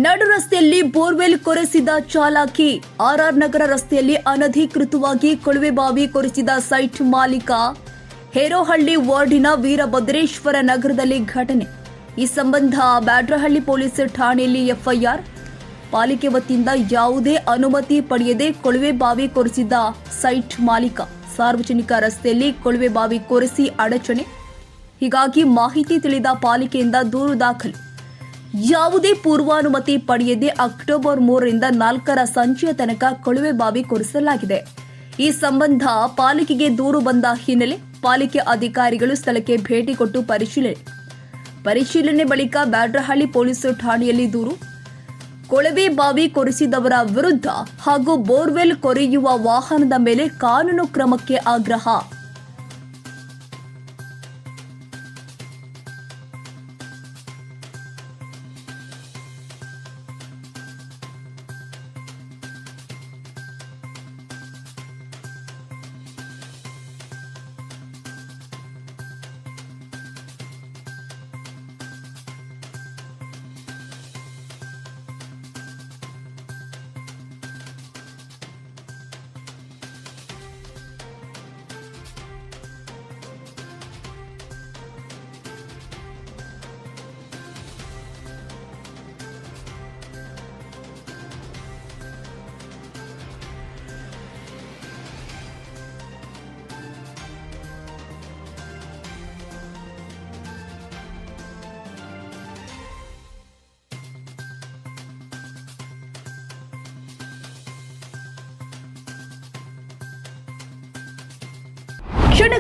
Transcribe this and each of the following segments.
ನಡು ರಸ್ತೆಯಲ್ಲಿ borewell ಕೊರೆಸಿದ ಚಾಲಕಿ. RR ನಗರ ರಸ್ತೆಯಲ್ಲಿ ಅನಧಿಕೃತವಾಗಿ ಕೊಳವೆಬಾವಿ ಕೊರೆಸಿದ ಸೈಟ್ ಮಾಲೀಕ. ಹೇರೋಹಳ್ಳಿ ವಾರ್ಡಿನ ವೀರಭದ್ರೇಶ್ವರ ನಗರದಲ್ಲಿ ಘಟನೆ. ಈ ಸಂಬಂಧ ಬ್ಯಾಡ್ರಹಳ್ಳಿ ಪೊಲೀಸ್ ಠಾಣೆಯಲ್ಲಿ ಎಫ್ಐಆರ್. ಪಾಲಿಕೆ ವತಿಯಿಂದ ಯಾವುದೇ ಅನುಮತಿ ಪಡೆಯದೆ ಕೊಳವೆಬಾವಿ ಕೊರೆಸಿದ ಸೈಟ್ ಮಾಲೀಕ. ಸಾರ್ವಜನಿಕ ರಸ್ತೆಯಲ್ಲಿ ಕೊಳವೆಬಾವಿ ಕೊರೆಸಿ ಅಡಚಣೆ. ಹೀಗಾಗಿ ಮಾಹಿತಿ ತಿಳಿದ ಪಾಲಿಕೆಯಿಂದ ದೂರು ದಾಖಲು. ಯಾವುದೇ ಪೂರ್ವಾನುಮತಿ ಪಡೆಯದೆ ಅಕ್ಟೋಬರ್ 3ರಿಂದ 4ರ ಸಂಜೆಯ ತನಕ ಕೊಳವೆಬಾವಿ ಕೊರೆಸಲಾಗಿದೆ. ಈ ಸಂಬಂಧ ಪಾಲಿಕೆಗೆ ದೂರು ಬಂದ ಹಿನ್ನೆಲೆ ಪಾಲಿಕೆ ಅಧಿಕಾರಿಗಳು ಸ್ಥಳಕ್ಕೆ ಭೇಟಿ ಕೊಟ್ಟು ಪರಿಶೀಲನೆ ಬಳಿಕ ಬ್ಯಾಡ್ರಹಳ್ಳಿ ಪೊಲೀಸ್ ಠಾಣೆಯಲ್ಲಿ ದೂರು. ಕೊಳವೆಬಾವಿ ಕೊರೆಸಿದವರ ವಿರುದ್ಧ ಹಾಗೂ ಬೋರ್ವೆಲ್ ಕೊರೆಯುವ ವಾಹನದ ಮೇಲೆ ಕಾನೂನು ಕ್ರಮಕ್ಕೆ ಆಗ್ರಹ.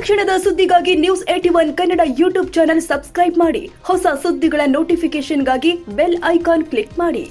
ಕ್ಷಣದ ಸುದ್ದಿಗಾಗಿ News81 Kannada YouTube channel subscribe ಮಾಡಿ. ಹೊಸ ಸುದ್ದಿಗಳ ನೋಟಿಫಿಕೇಶನ್ಗಾಗಿ ಬೆಲ್ ಐಕಾನ್ ಕ್ಲಿಕ್ ಮಾಡಿ.